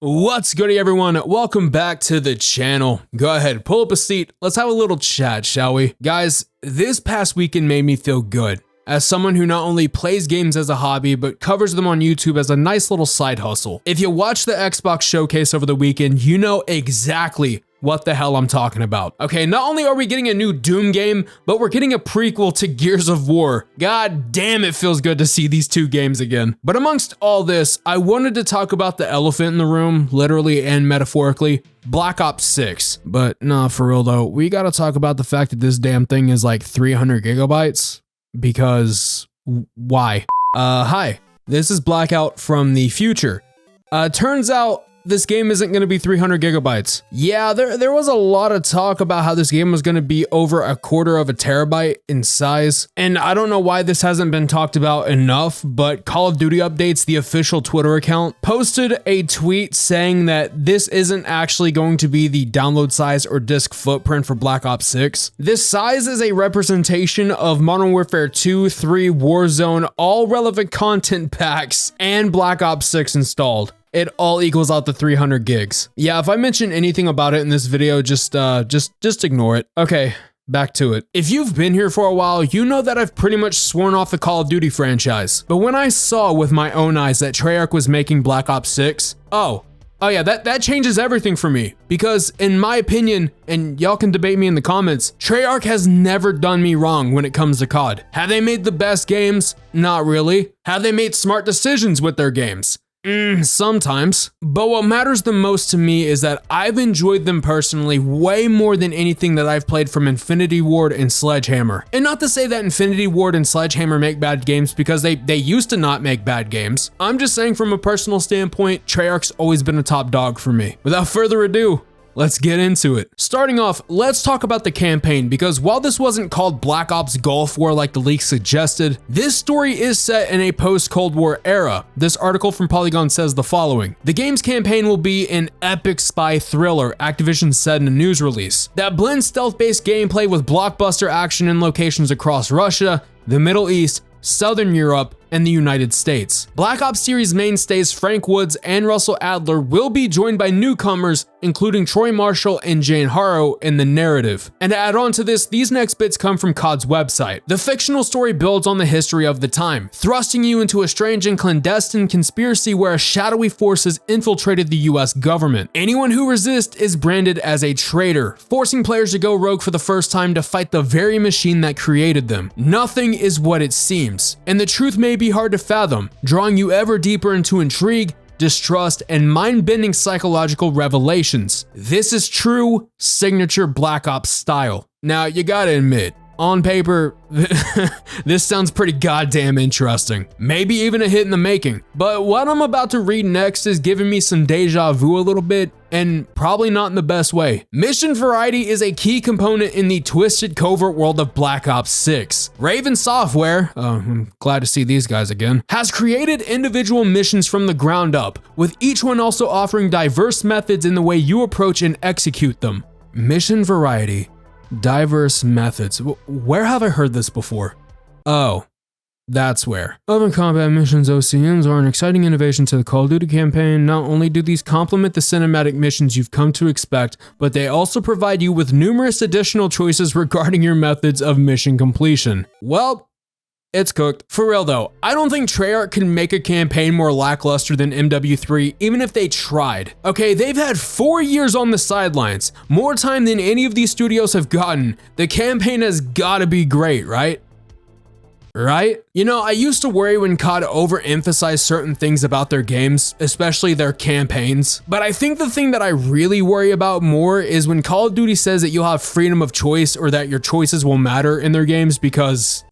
What's good, everyone? Welcome back to the channel. Go ahead, pull up a seat. Let's have a little chat, shall we? Guys, this past weekend made me feel good. As someone who not only plays games as a hobby, but covers them on YouTube as a nice little side hustle. If you watched the Xbox showcase over the weekend, you know exactly what the hell I'm talking about. Okay, not only are we getting a new Doom game, but we're getting a prequel to Gears of War. God damn, it feels good to see these two games again. But amongst all this, I wanted to talk about the elephant in the room, literally and metaphorically, Black Ops 6. But nah, for real though, we gotta talk about the fact that this damn thing is like 300 gigabytes. Because why? Hi, this is Blackout from the future. Turns out this game isn't going to be 300 gigabytes. Yeah, there was a lot of talk about how this game was going to be over a quarter of a terabyte in size. And I don't know why this hasn't been talked about enough, but Call of Duty Updates, the official Twitter account, posted a tweet saying that this isn't actually going to be the download size or disk footprint for Black Ops 6. This size is a representation of Modern Warfare 2, 3, Warzone, all relevant content packs, and Black Ops 6 installed. It all equals out to 300 gigs. Yeah, if I mention anything about it in this video, just ignore it. Okay, back to it. If you've been here for a while, you know that I've pretty much sworn off the Call of Duty franchise. But when I saw with my own eyes that Treyarch was making Black Ops 6, oh yeah, that changes everything for me. Because in my opinion, and y'all can debate me in the comments, Treyarch has never done me wrong when it comes to COD. Have they made the best games? Not really. Have they made smart decisions with their games? Sometimes. But what matters the most to me is that I've enjoyed them personally way more than anything that I've played from Infinity Ward and Sledgehammer. And not to say that Infinity Ward and Sledgehammer make bad games, because they used to not make bad games. I'm just saying from a personal standpoint, Treyarch's always been a top dog for me. Without further ado, let's get into it. Starting off, let's talk about the campaign, because while this wasn't called Black Ops Gulf War like the leak suggested, this story is set in a post-Cold War era. This article from Polygon says the following: the game's campaign will be an epic spy thriller, Activision said in a news release, that blends stealth-based gameplay with blockbuster action in locations across Russia, the Middle East, Southern Europe, and the United States. Black Ops series mainstays Frank Woods and Russell Adler will be joined by newcomers, including Troy Marshall and Jane Harrow in the narrative. And to add on to this, these next bits come from COD's website. The fictional story builds on the history of the time, thrusting you into a strange and clandestine conspiracy where a shadowy force has infiltrated the US government. Anyone who resists is branded as a traitor, forcing players to go rogue for the first time to fight the very machine that created them. Nothing is what it seems, and the truth may be hard to fathom, drawing you ever deeper into intrigue, distrust, and mind-bending psychological revelations. This is true signature Black Ops style. Now, you gotta admit, on paper, this sounds pretty goddamn interesting. Maybe even a hit in the making. But what I'm about to read next is giving me some deja vu a little bit, and probably not in the best way. Mission variety is a key component in the twisted covert world of Black Ops 6. Raven Software, I'm glad to see these guys again, has created individual missions from the ground up, with each one also offering diverse methods in the way you approach and execute them. Mission variety. Diverse methods. Where have I heard this before? Oh, that's where. Open combat missions OCMs are an exciting innovation to the Call of Duty campaign. Not only do these complement the cinematic missions you've come to expect, but they also provide you with numerous additional choices regarding your methods of mission completion. Well, it's cooked. For real though, I don't think Treyarch can make a campaign more lackluster than MW3, even if they tried. Okay, they've had 4 years on the sidelines, more time than any of these studios have gotten. The campaign has gotta be great, right? Right? You know, I used to worry when COD overemphasized certain things about their games, especially their campaigns. But I think the thing that I really worry about more is when Call of Duty says that you'll have freedom of choice or that your choices will matter in their games, because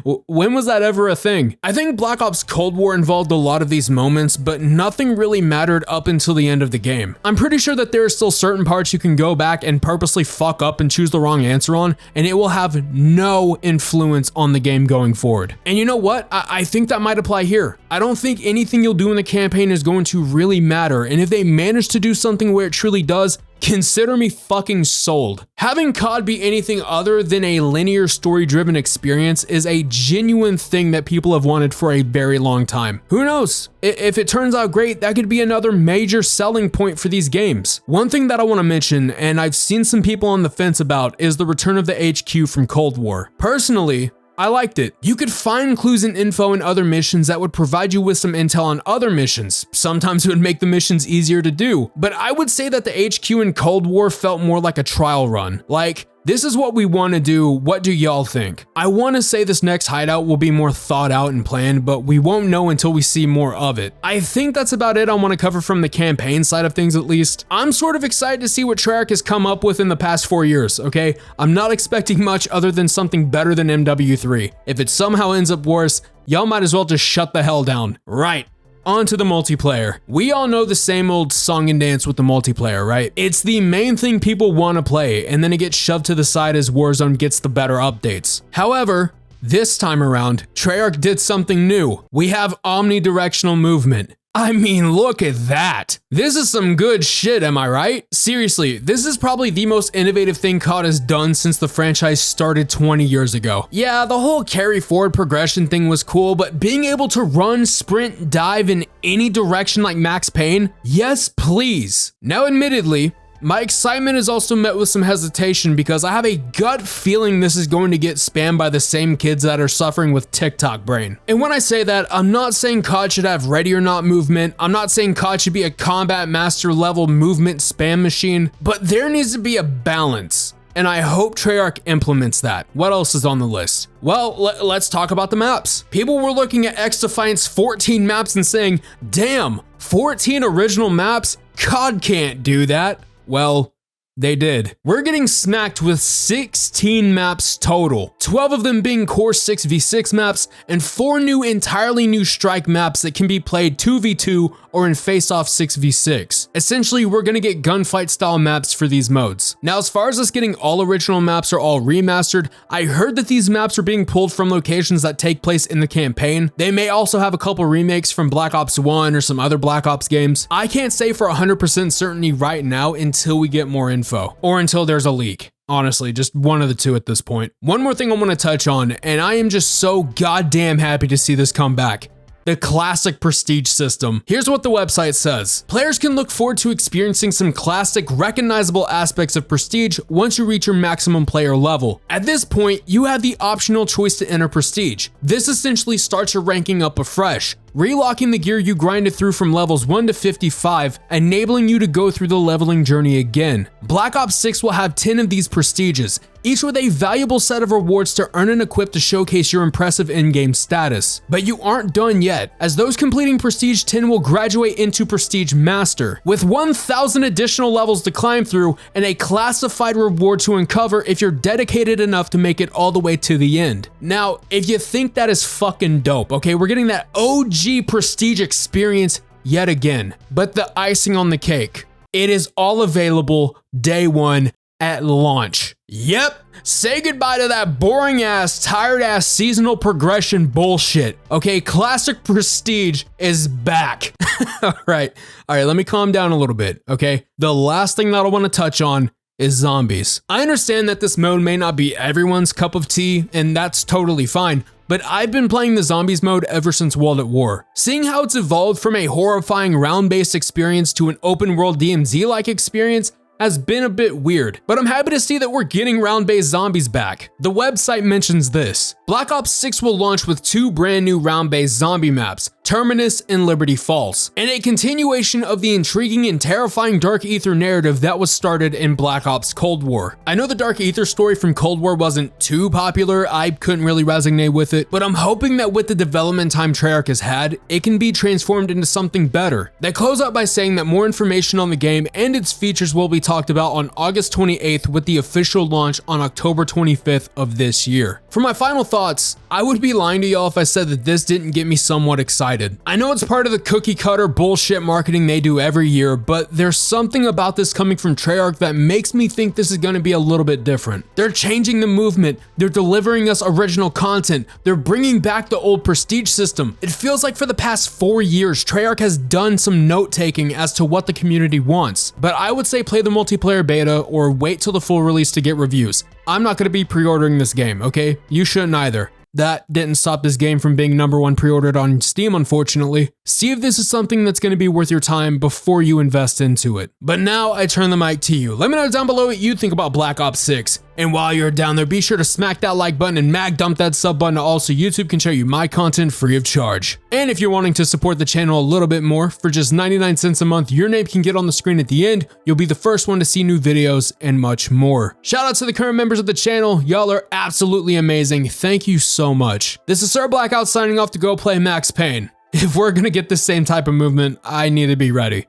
when was that ever a thing? I think Black Ops Cold War involved a lot of these moments, but nothing really mattered up until the end of the game. I'm pretty sure that there are still certain parts you can go back and purposely fuck up and choose the wrong answer on, and it will have no influence on the game going forward. And you know what? I think that might apply here. I don't think anything you'll do in the campaign is going to really matter, and if they manage to do something where it truly does, consider me fucking sold. Having COD be anything other than a linear story-driven experience is a genuine thing that people have wanted for a very long time. Who knows? If it turns out great, that could be another major selling point for these games. One thing that I want to mention, and I've seen some people on the fence about, is the return of the HQ from Cold War. Personally, I liked it. You could find clues and info in other missions that would provide you with some intel on other missions. Sometimes it would make the missions easier to do, but I would say that the HQ in Cold War felt more like a trial run. Like, this is what we want to do, what do y'all think? I want to say this next hideout will be more thought out and planned, but we won't know until we see more of it. I think that's about it I want to cover from the campaign side of things at least. I'm sort of excited to see what Treyarch has come up with in the past 4 years, okay? I'm not expecting much other than something better than MW3. If it somehow ends up worse, y'all might as well just shut the hell down. Right. On to the multiplayer. We all know the same old song and dance with the multiplayer, right? It's the main thing people want to play, and then it gets shoved to the side as Warzone gets the better updates. However, this time around, Treyarch did something new. We have omnidirectional movement. I mean, look at that. This is some good shit, am I right? Seriously, this is probably the most innovative thing COD has done since the franchise started 20 years ago. Yeah, the whole carry forward progression thing was cool, but being able to run, sprint, dive in any direction like Max Payne? Yes, please. Now, admittedly, my excitement is also met with some hesitation because I have a gut feeling this is going to get spammed by the same kids that are suffering with TikTok brain. And when I say that, I'm not saying COD should have ready or not movement. I'm not saying COD should be a combat master level movement spam machine, but there needs to be a balance. And I hope Treyarch implements that. What else is on the list? Well, let's talk about the maps. People were looking at X-Defiant's 14 maps and saying, damn, 14 original maps? COD can't do that. Well, they did. We're getting smacked with 16 maps total, 12 of them being core 6v6 maps, and 4 entirely new strike maps that can be played 2v2 or in face-off 6v6. Essentially, we're gonna get gunfight style maps for these modes. Now, as far as us getting all original maps or all remastered, I heard that these maps are being pulled from locations that take place in the campaign. They may also have a couple remakes from Black Ops 1 or some other Black Ops games. I can't say for 100% certainty right now until we get more info, or until there's a leak. Honestly, just one of the two at this point. One more thing I want to touch on, and I am just so goddamn happy to see this come back. The classic prestige system. Here's what the website says. Players can look forward to experiencing some classic, recognizable aspects of prestige once you reach your maximum player level. At this point, you have the optional choice to enter prestige. This essentially starts your ranking up afresh, relocking the gear you grinded through from levels 1 to 55, enabling you to go through the leveling journey again. Black Ops 6 will have 10 of these prestiges, each with a valuable set of rewards to earn and equip to showcase your impressive in-game status. But you aren't done yet, as those completing Prestige 10 will graduate into Prestige Master, with 1,000 additional levels to climb through and a classified reward to uncover if you're dedicated enough to make it all the way to the end. Now, if you think that is fucking dope, okay, we're getting that OG Prestige experience yet again. But the icing on the cake, it is all available day one at launch. Yep, say goodbye to that boring ass, tired ass seasonal progression bullshit. Okay, classic Prestige is back. All right, let me calm down a little bit, okay? The last thing that I want to touch on is zombies. I understand that this mode may not be everyone's cup of tea, and that's totally fine, but I've been playing the zombies mode ever since World at War. Seeing how it's evolved from a horrifying round-based experience to an open-world DMZ-like experience has been a bit weird, but I'm happy to see that we're getting round-based zombies back. The website mentions this. Black Ops 6 will launch with 2 brand new round-based zombie maps, Terminus and Liberty Falls, and a continuation of the intriguing and terrifying Dark Ether narrative that was started in Black Ops Cold War. I know the Dark Ether story from Cold War wasn't too popular, I couldn't really resonate with it, but I'm hoping that with the development time Treyarch has had, it can be transformed into something better. They close out by saying that more information on the game and its features will be talked about on August 28th with the official launch on October 25th of this year. For my final thoughts, I would be lying to y'all if I said that this didn't get me somewhat excited. excited. I know it's part of the cookie cutter bullshit marketing they do every year, but there's something about this coming from Treyarch that makes me think this is going to be a little bit different. They're changing the movement, they're delivering us original content, they're bringing back the old prestige system. It feels like for the past 4 years, Treyarch has done some note-taking as to what the community wants, but I would say play the multiplayer beta or wait till the full release to get reviews. I'm not going to be pre-ordering this game, okay? You shouldn't either. That didn't stop this game from being #1 pre-ordered on Steam, unfortunately. See if this is something that's going to be worth your time before you invest into it. But now I turn the mic to you. Let me know down below what you think about Black Ops 6. And while you're down there, be sure to smack that like button and mag dump that sub button also YouTube can show you my content free of charge. And if you're wanting to support the channel a little bit more, for just 99 cents a month, your name can get on the screen at the end. You'll be the first one to see new videos and much more. Shout out to the current members of the channel. Y'all are absolutely amazing. Thank you so much. This is Sir Blackout signing off to go play Max Payne. If we're gonna get the same type of movement, I need to be ready.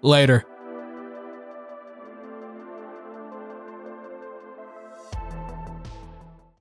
Later.